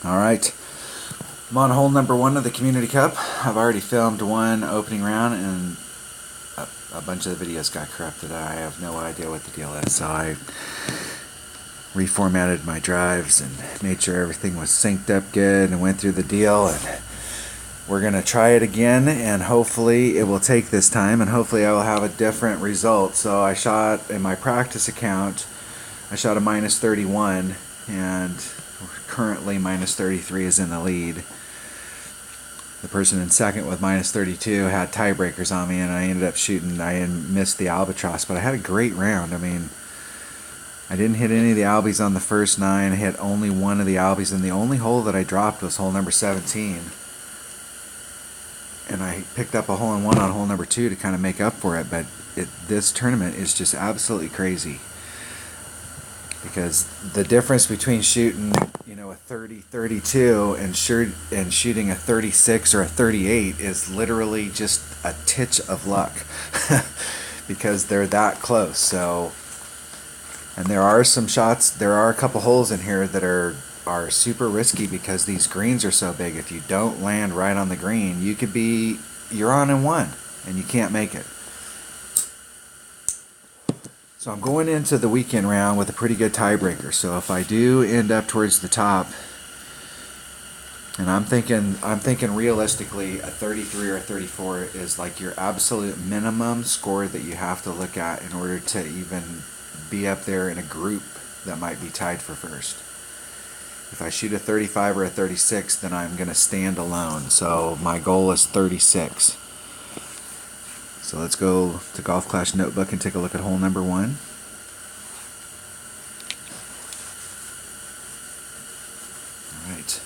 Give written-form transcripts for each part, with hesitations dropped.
Alright, I'm on hole number 1 of the Community Cup. I've already filmed one opening round and a bunch of the videos got corrupted. I have no idea what the deal is, so I reformatted my drives and made sure everything was synced up good and went through the deal, and we're going to try it again, and hopefully it will take this time, and hopefully I will have a different result. So I shot, in my practice account, I shot a minus 31, and currently minus 33 is in the lead. The person in second with minus 32 had tiebreakers on me, and I ended up shooting. I missed the albatross, but I had a great round. I mean, I didn't hit any of the albies on the first 9. I hit only one of the albies, and the only hole that I dropped was hole number 17. And I picked up a hole-in-one on hole number 2 to kind of make up for it, but this tournament is just absolutely crazy. Because the difference between shooting, a 30-32 and shooting a 36 or a 38 is literally just a titch of luck. Because they're that close. So, and there are some shots, there are a couple holes in here that are super risky because these greens are so big. If you don't land right on the green, you're on in 1 and you can't make it. So I'm going into the weekend round with a pretty good tiebreaker. So if I do end up towards the top, and I'm thinking realistically, a 33 or a 34 is like your absolute minimum score that you have to look at in order to even be up there in a group that might be tied for first. If I shoot a 35 or a 36, then I'm going to stand alone. So my goal is 36. So let's go to Golf Clash Notebook and take a look at hole number 1. Alright,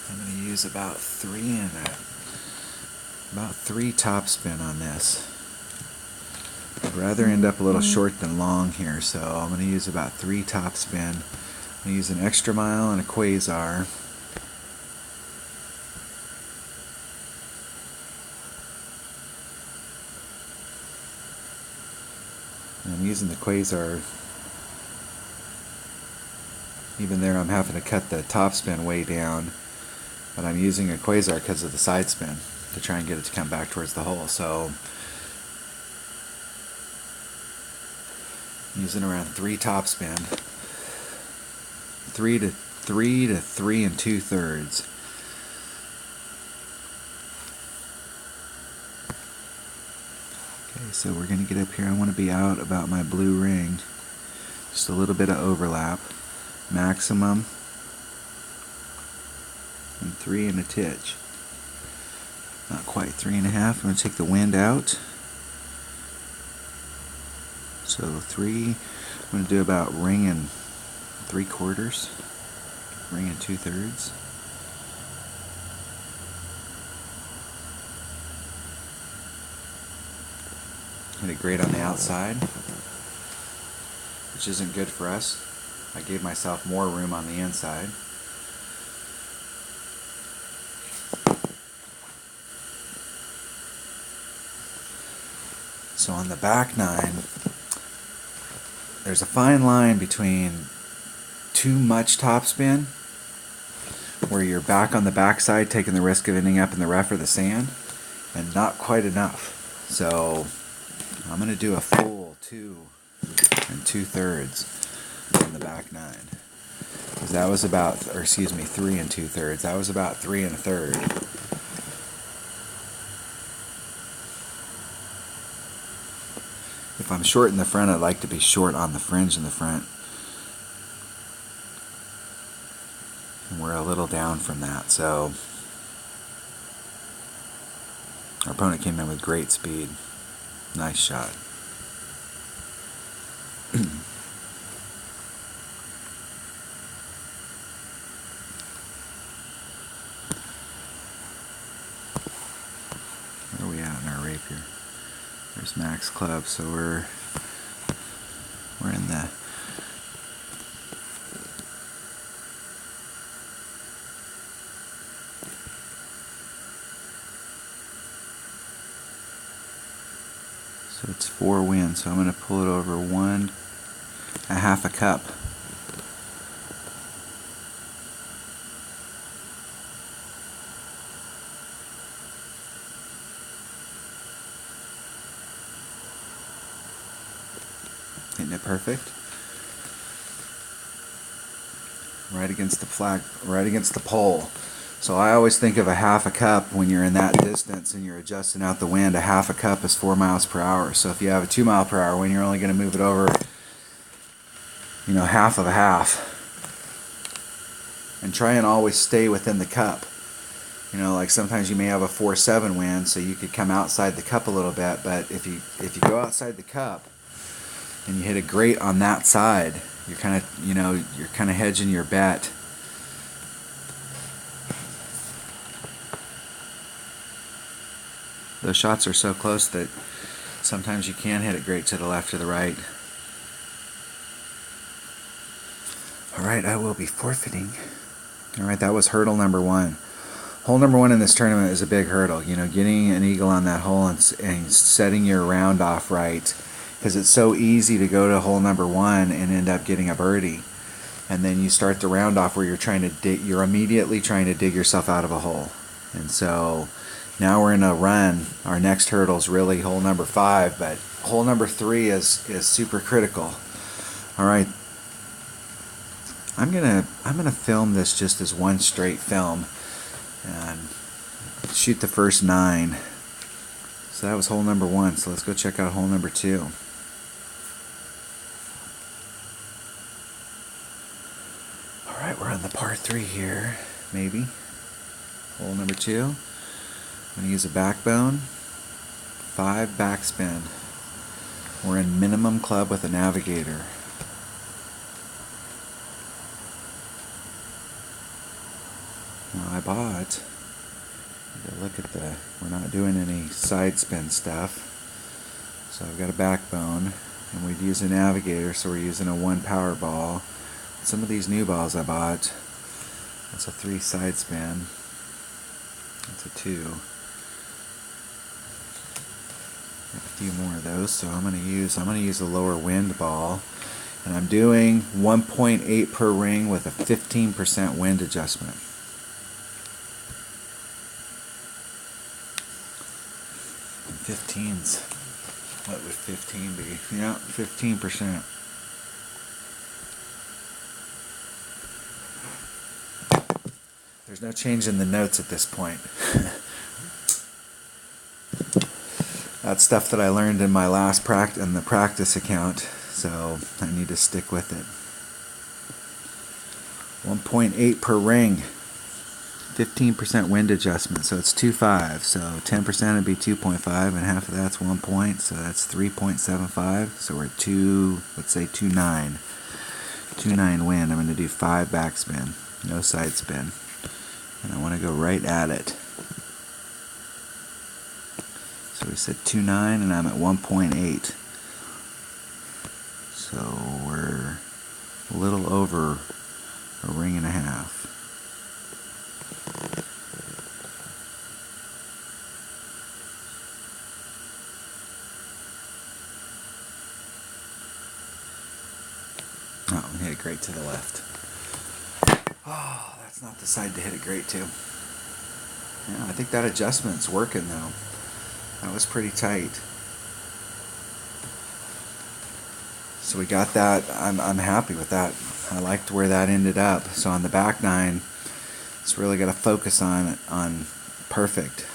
I'm going to use about 3 topspin on this. I'd rather end up a little short than long here, so I'm going to use about 3 topspin. I'm going to use an extra mile and a quasar. I'm using the quasar. Even there I'm having to cut the topspin way down, but I'm using a quasar because of the side spin to try and get it to come back towards the hole. So I'm using around 3 topspin, 3 to 3 2/3. Okay, so we're going to get up here. I want to be out about my blue ring. Just a little bit of overlap. Maximum. And 3 and a titch. Not quite 3.5. I'm going to take the wind out. So 3. I'm going to do about ring and 3/4. Ring and 2/3. Hit it great on the outside, which isn't good for us. I gave myself more room on the inside. So on the back 9, there's a fine line between too much topspin, where you're back on the backside taking the risk of ending up in the rough or the sand, and not quite enough. So I'm going to do a full 2 2/3 on the back 9. Because that was about, 3 2/3. That was about 3 1/3. If I'm short in the front, I'd like to be short on the fringe in the front. And we're a little down from that, so our opponent came in with great speed. Nice shot. Where are we at in our rapier? There's max club, so we're in the so it's 4 wins, so I'm going to pull it over 1.5 cup. hitting it perfect. Right against the flag, right against the pole. So I always think of a half a cup when you're in that distance and you're adjusting out the wind. A half a cup is 4 miles per hour. So if you have a 2 mile per hour wind, you're only going to move it over, half of a half. And try and always stay within the cup. Like sometimes you may have a 4-7 wind, so you could come outside the cup a little bit. But if you go outside the cup and you hit a grate on that side, you're kind of hedging your bet. Those shots are so close that sometimes you can hit it great to the left or the right. Alright, I will be forfeiting. Alright, that was hurdle number 1. Hole number 1 in this tournament is a big hurdle. Getting an eagle on that hole and setting your round off right. Because it's so easy to go to hole number 1 and end up getting a birdie. And then you start the round off where you're immediately trying to dig yourself out of a hole. And so now we're in a run. Our next hurdle is really hole number 5, but hole number 3 is super critical. All right, I'm gonna film this just as one straight film and shoot the first 9. So that was hole number 1. So let's go check out hole number 2. All right, we're on the par 3 here, maybe. Hole number 2. I'm going to use a backbone, 5 backspin. We're in minimum club with a navigator. Now I bought, look at we're not doing any side spin stuff. So I've got a backbone, and we'd use a navigator, so we're using a 1 power ball. Some of these new balls I bought, that's a 3 side spin. That's a 2. Got a few more of those, so I'm gonna use a lower wind ball, and I'm doing 1.8 per ring with a 15% wind adjustment. And 15s. What would 15 be? Yeah, 15%. There's no change in the notes at this point. That's stuff that I learned in my last practice account, so I need to stick with it. 1.8 per ring, 15% wind adjustment, so it's 2.5. So 10% would be 2.5, and half of that's 1 point, so that's 3.75. So we're at let's say 2.9. 2.9 wind. I'm going to do 5 backspin, no side spin. And I want to go right at it. So we said 2.9 and I'm at 1.8. So we're a little over a ring and a half. Oh, we hit it great to the left. Oh, that's not the side to hit it great to. Yeah, I think that adjustment's working though. That was pretty tight. So we got that. I'm happy with that. I liked where that ended up. So on the back 9, it's really got to focus on perfect.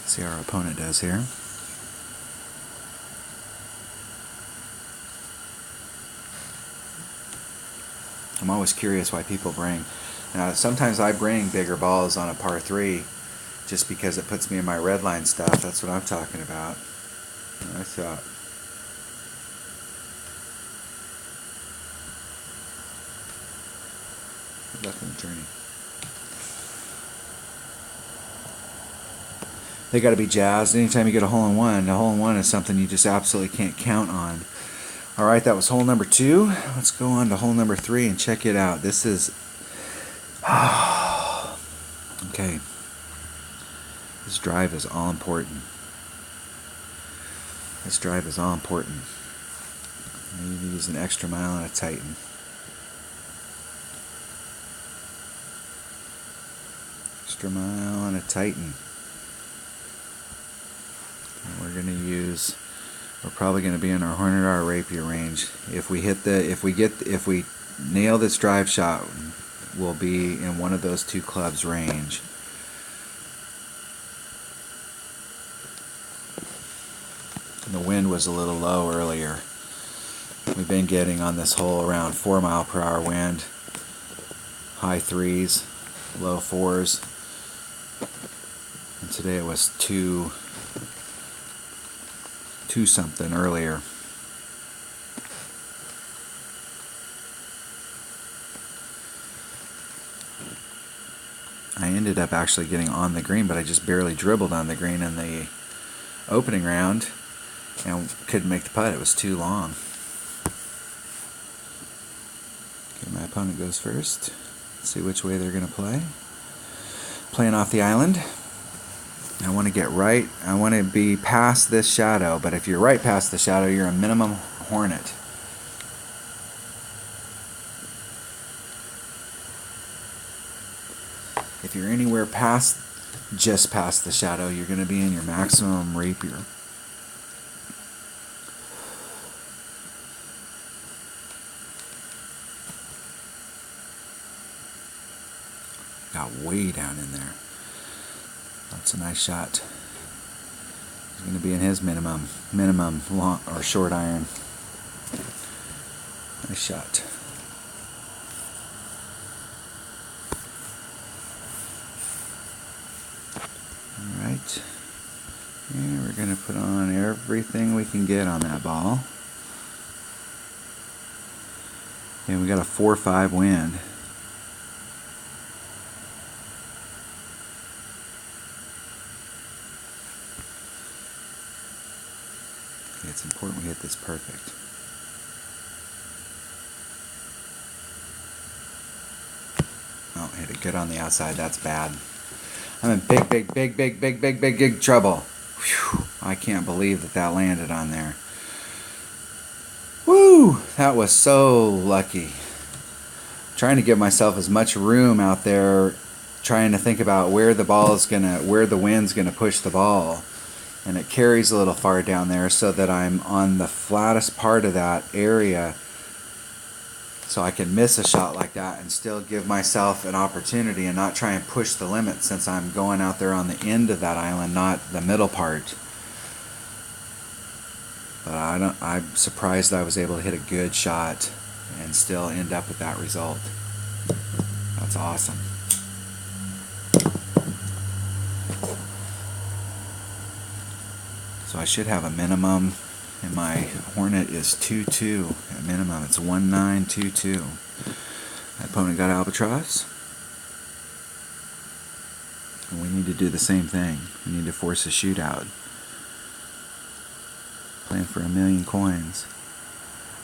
See how our opponent does here. I'm always curious why people bring. Sometimes I bring bigger balls on a par 3 just because it puts me in my red line stuff. That's what I'm talking about. I thought. Good luck on the journey. They got to be jazzed. Anytime you get a hole-in-one, a hole-in-one is something you just absolutely can't count on. All right, that was hole number 2. Let's go on to hole number 3 and check it out. This is... okay. This drive is all important. This drive is all important. I need to use an extra mile and a Titan. Extra mile and a Titan. And we're probably going to be in our Hornet R Rapier range. If we nail this drive shot, we'll be in one of those two clubs range. And the wind was a little low earlier. We've been getting on this hole around 4 mile per hour wind, high 3s, low 4s, and today it was 2 something earlier. I ended up actually getting on the green, but I just barely dribbled on the green in the opening round and couldn't make the putt. It was too long. Okay, my opponent goes first. Let's see which way they're going to play. Playing off the island. I want to be past this shadow, but if you're right past the shadow, you're a minimum Hornet. If you're anywhere just past the shadow, you're going to be in your maximum Rapier. Got way down in there. That's a nice shot. He's going to be in his minimum long or short iron. Nice shot. All right. And we're going to put on everything we can get on that ball. And we got a 4-5 wind. It's important we hit this perfect. Oh, hit it good on the outside. That's bad. I'm in big trouble. Whew. I can't believe that landed on there. Woo! That was so lucky. Trying to give myself as much room out there, trying to think about where the wind's gonna push the ball. And it carries a little far down there so that I'm on the flattest part of that area so I can miss a shot like that and still give myself an opportunity and not try and push the limit, since I'm going out there on the end of that island, not the middle part. But I'm surprised I was able to hit a good shot and still end up with that result. That's awesome. So I should have a minimum, and my Hornet is 2-2 at minimum. It's 1922. My opponent got Albatross. And we need to do the same thing. We need to force a shootout. Playing for 1,000,000 coins.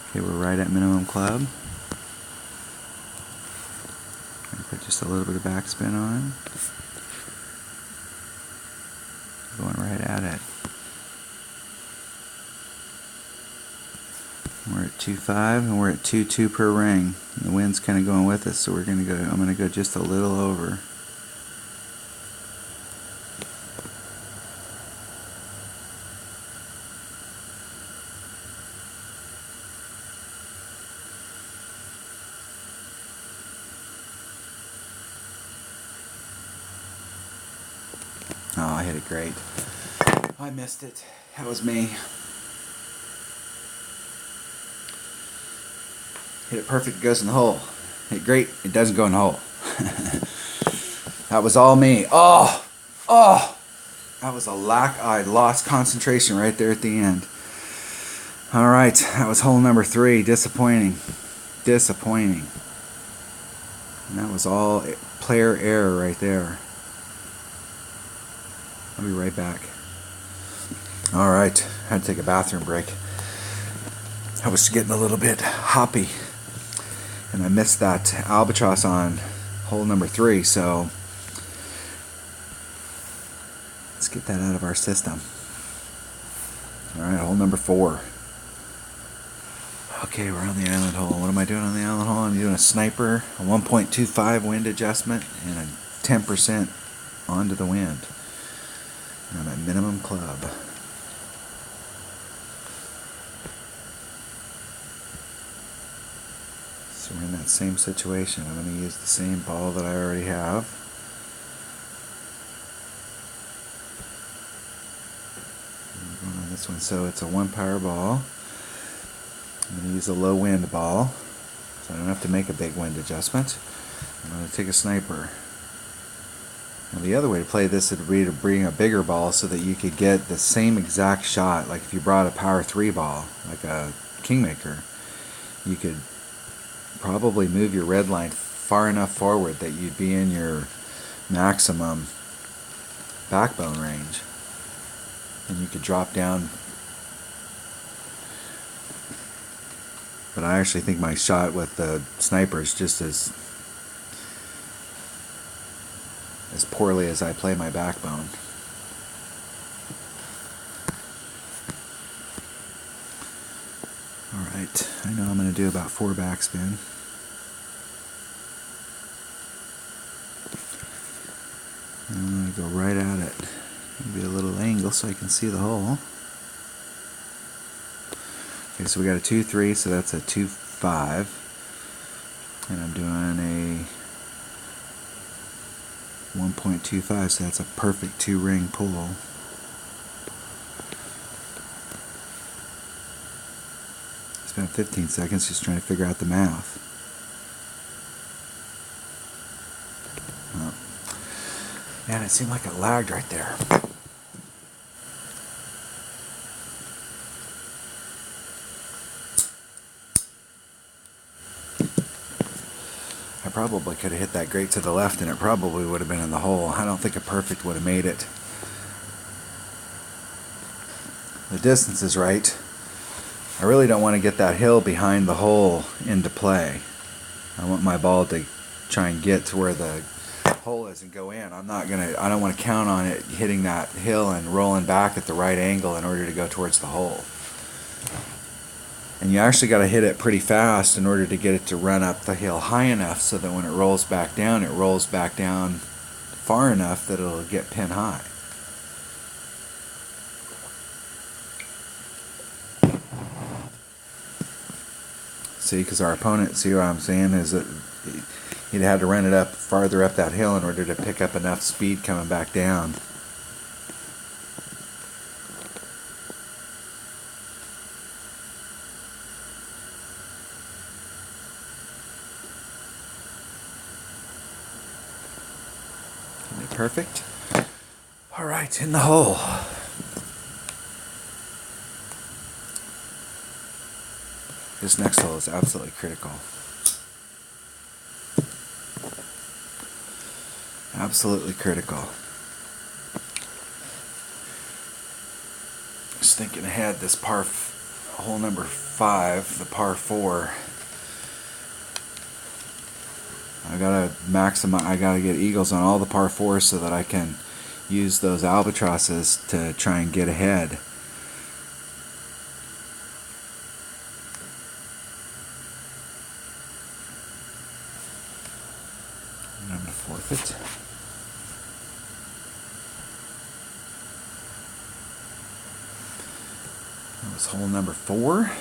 Okay, we're right at minimum club. Gonna put just a little bit of backspin on. Going right at it. We're at 2-5 and we're at 2-2 per ring. And the wind's kind of going with us, so I'm gonna go just a little over. Oh, I hit it great. I missed it. That was me. Hit it perfect, it goes in the hole. Hit it great, it doesn't go in the hole. That was all me. Oh! That was I lost concentration right there at the end. Alright, that was hole number 3. Disappointing. And that was all player error right there. I'll be right back. Alright, I had to take a bathroom break. I was getting a little bit hoppy. And I missed that Albatross on hole number 3, so let's get that out of our system. Alright, hole number 4. Okay, we're on the island hole. What am I doing on the island hole? I'm doing a sniper, a 1.25 wind adjustment, and a 10% onto the wind. And I'm at minimum club. So we're in that same situation. I'm going to use the same ball that I already have. We're going on this one. So it's a 1 power ball. I'm going to use a low wind ball, so I don't have to make a big wind adjustment. I'm going to take a sniper. Now the other way to play this would be to bring a bigger ball so that you could get the same exact shot. Like if you brought a power 3 ball, like a Kingmaker, you could probably move your red line far enough forward that you'd be in your maximum backbone range. And you could drop down. But I actually think my shot with the sniper is just as poorly as I play my backbone. Alright, I know I'm going to do about 4 backspin. And I'm going to go right at it. Maybe a little angle so I can see the hole. Okay, so we got a 2-3, so that's a 2-5. And I'm doing a 1.25, so that's a perfect 2-ring pull. Spent 15 seconds just trying to figure out the math. Oh. Man, it seemed like it lagged right there. I probably could have hit that grate to the left and it probably would have been in the hole. I don't think a perfect would have made it. The distance is right. I really don't want to get that hill behind the hole into play. I want my ball to try and get to where the hole is and go in. I don't want to count on it hitting that hill and rolling back at the right angle in order to go towards the hole. And you actually got to hit it pretty fast in order to get it to run up the hill high enough so that when it rolls back down far enough that it'll get pin high. See, because our opponent, see what I'm saying, is that he'd had to run it up farther up that hill in order to pick up enough speed coming back down. Isn't it perfect? All right, in the hole. This next hole is absolutely critical. Absolutely critical. Just thinking ahead, this hole number 5, the par 4. I gotta get eagles on all the par 4s so that I can use those albatrosses to try and get ahead. I'm going to forfeit. That was hole number 4.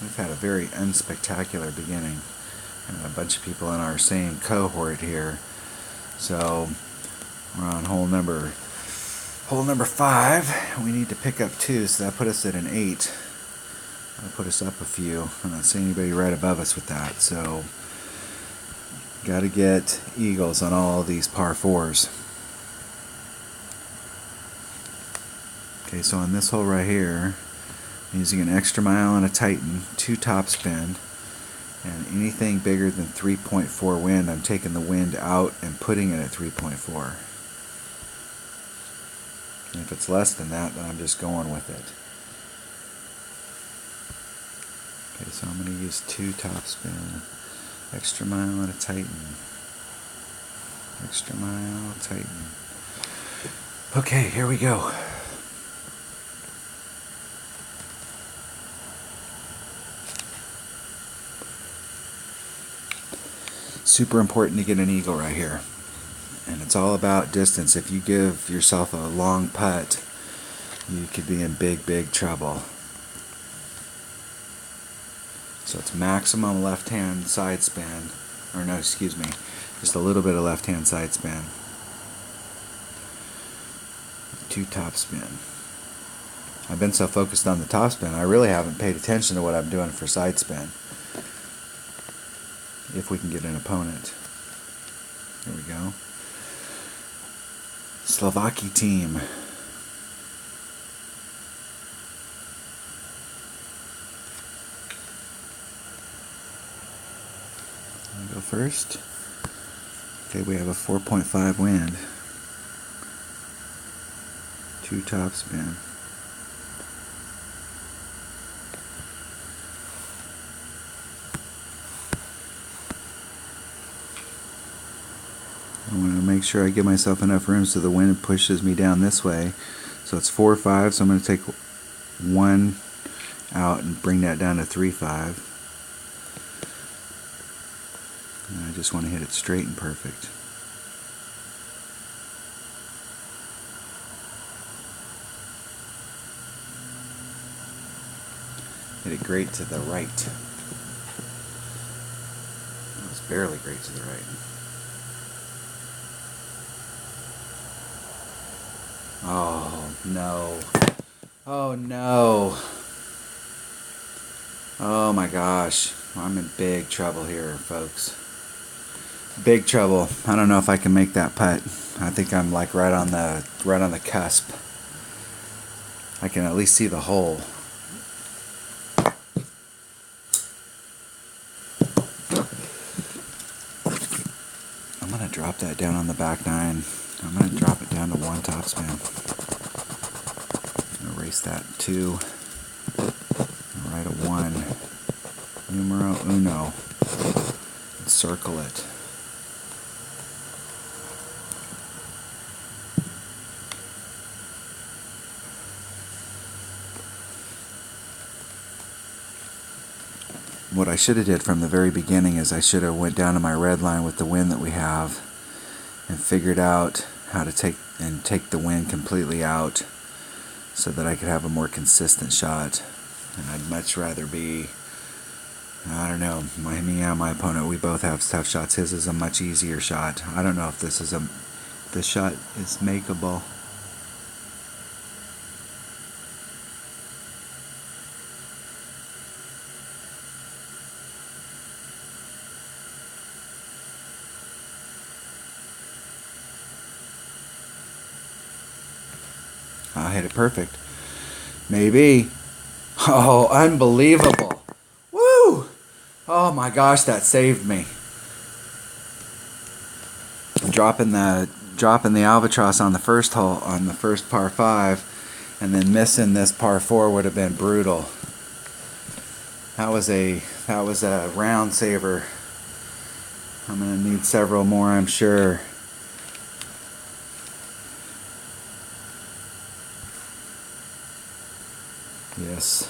We've had a very unspectacular beginning. And a bunch of people in our same cohort here. So we're on hole number 5. We need to pick up 2, so that put us at an 8. That'll put us up a few. I'm not seeing anybody right above us with that. So got to get eagles on all of these par 4s. Okay, so on this hole right here, I'm using an extra mile and a Titan, 2 topspin, and anything bigger than 3.4 wind, I'm taking the wind out and putting it at 3.4. And if it's less than that, then I'm just going with it. Okay, so I'm going to use 2 topspin, extra mile and a Titan. Extra mile, Titan. Okay, here we go. Super important to get an eagle right here. And it's all about distance. If you give yourself a long putt, you could be in big, big trouble. So it's maximum left-hand side spin. Or no, excuse me. Just a little bit of left-hand side spin. 2 top spin. I've been so focused on the top spin, I really haven't paid attention to what I'm doing for side spin. If we can get an opponent. Here we go. Slovakia team. I'll go first. Okay, we have a 4.5 wind. 2 top spin. I want to make sure I give myself enough room so the wind pushes me down this way. So it's 4-5, so I'm going to take 1 out and bring that down to 3-5. And I just want to hit it straight and perfect. Hit it great to the right. It was barely great to the right. Oh no. Oh no. Oh my gosh. I'm in big trouble here, folks. Big trouble. I don't know if I can make that putt. I think I'm like right on the cusp. I can at least see the hole. I'm gonna drop that down on the back 9. I'm going to drop it down to 1 topspin. Erase that 2. Write a 1. Numero uno. And circle it. What I should have did from the very beginning is I should have went down to my red line with the wind that we have and figured out how to take the wind completely out so that I could have a more consistent shot. And I'd much rather be, I don't know, me and my opponent, we both have tough shots. His is a much easier shot. I don't know if this shot is makeable. I hit it perfect. Maybe. Oh, unbelievable. Woo! Oh my gosh, that saved me. Dropping the albatross on the first hole, on the first par 5, and then missing this par 4 would have been brutal. That was a round saver. I'm gonna need several more, I'm sure. Yes.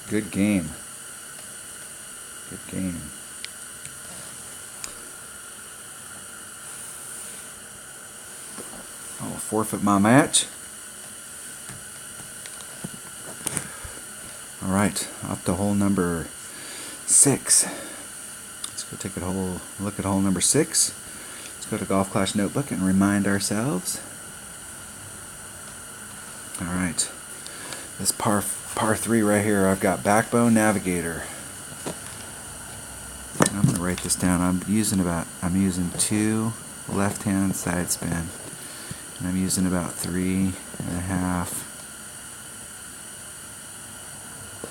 Good game. Good game. I'll forfeit my match. Alright, up to hole number 6. Let's go take a look at hole number 6. Let's go to Golf Clash Notebook and remind ourselves. Alright, this par 3 right here, I've got Backbone Navigator. And I'm going to write this down. I'm using 2 left-hand side spin. And I'm using about 3.5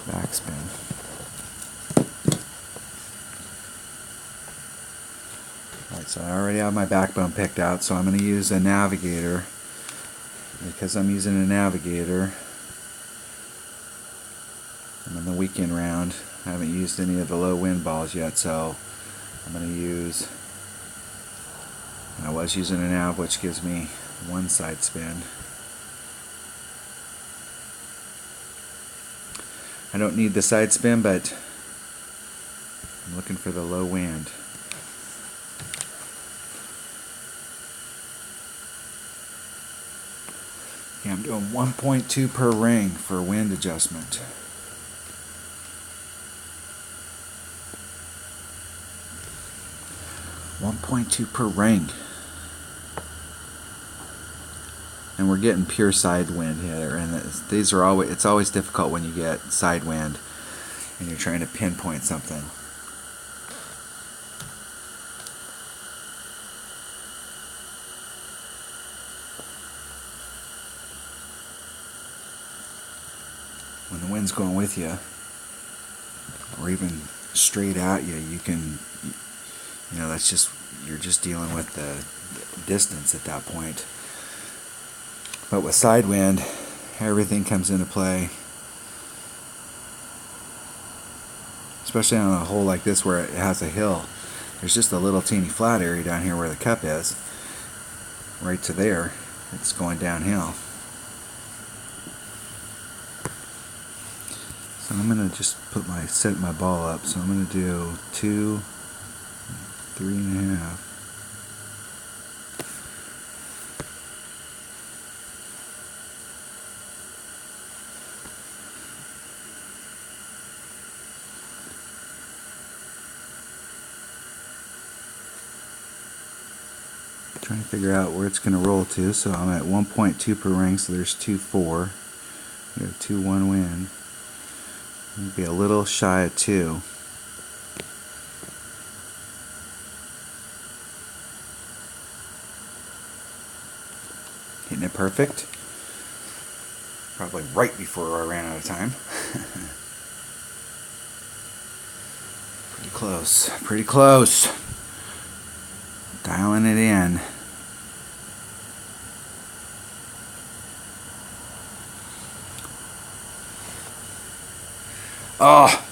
backspin. Alright, so I already have my backbone picked out, so I'm going to use a Navigator. Because I'm using a Navigator, I'm in the weekend round. I haven't used any of the low wind balls yet, so I'm going to use, I was using a Nav, which gives me 1 side spin. I don't need the side spin, but I'm looking for the low wind. Yeah, I'm doing 1.2 per ring for wind adjustment. .2 per ring. And we're getting pure side wind here, and these are always, it's always difficult when you get side wind and you're trying to pinpoint something. When the wind's going with you, or even straight at you, you can, you know, that's just, you're just dealing with the distance at that point. But with side wind, everything comes into play. Especially on a hole like this where it has a hill. There's just a little teeny flat area down here where the cup is. Right to there, it's going downhill. So I'm gonna just set my ball up. So I'm gonna do 2, 3.5. Trying to figure out where it's going to roll to. So I'm at 1.2 per ring, so there's 2.4. We have 2.1 wind. It'll be a little shy of 2. Hitting it perfect. Probably right before I ran out of time. Pretty close. Pretty close. Dialing it in. Oh,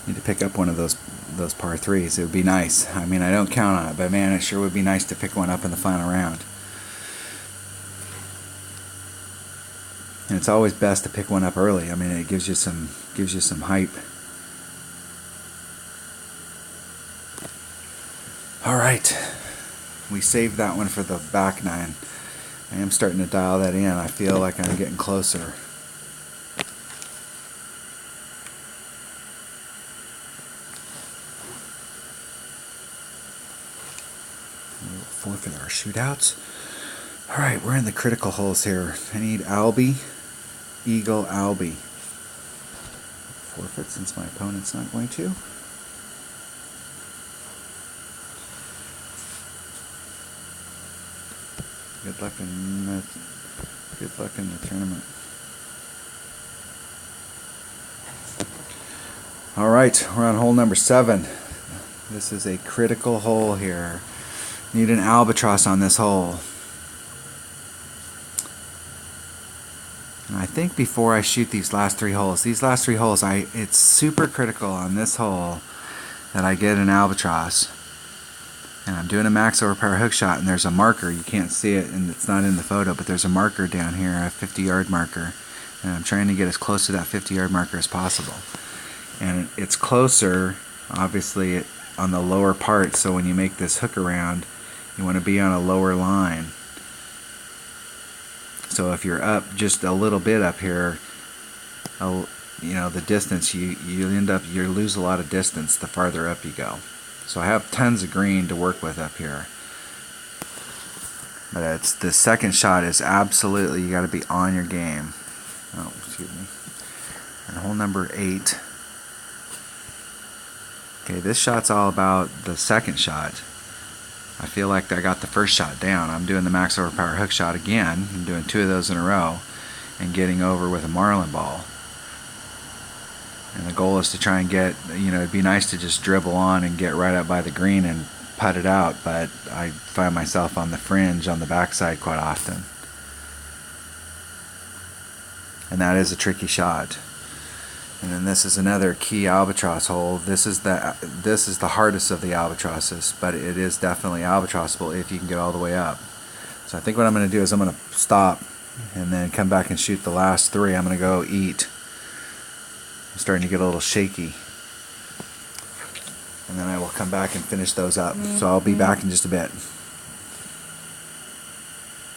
need to pick up one of those par threes. It would be nice. I mean, I don't count on it, but man, it sure would be nice to pick one up in the final round. And it's always best to pick one up early. I mean, it gives you some hype. All right, we saved that one for the back nine. I am starting to dial that in. I feel like I'm getting closer. Forfeit our shootouts. All right, we're in the critical holes here. I need Albie, Eagle, Albie. Forfeit since my opponent's not going to. Good luck in the tournament. All right, we're on hole number 7. This is a critical hole here. Need an albatross on this hole. And I think before I shoot these last 3 holes, it's super critical on this hole that I get an albatross. And I'm doing a max overpower hook shot, and there's a marker. You can't see it, and it's not in the photo, but there's a marker down here, a 50-yard marker. And I'm trying to get as close to that 50-yard marker as possible. And it's closer, obviously, on the lower part, so when you make this hook around, you want to be on a lower line. So if you're up just a little bit up here, you know, the distance, you lose a lot of distance the farther up you go. So I have tons of green to work with up here. But the second shot is absolutely, you got to be on your game. Oh, excuse me. And hole number 8. Okay, this shot's all about the second shot. I feel like I got the first shot down. I'm doing the max overpower hook shot again. I'm doing 2 of those in a row and getting over with a marlin ball. And the goal is to try and get, you know, it'd be nice to just dribble on and get right up by the green and putt it out, but I find myself on the fringe on the backside quite often. And that is a tricky shot. And then this is another key albatross hole. This is the hardest of the albatrosses, but it is definitely albatrossable if you can get all the way up. So I think what I'm going to do is I'm going to stop and then come back and shoot the last 3. I'm going to go eat. I'm starting to get a little shaky. and then I will come back and finish those up. So I'll be back in just a bit.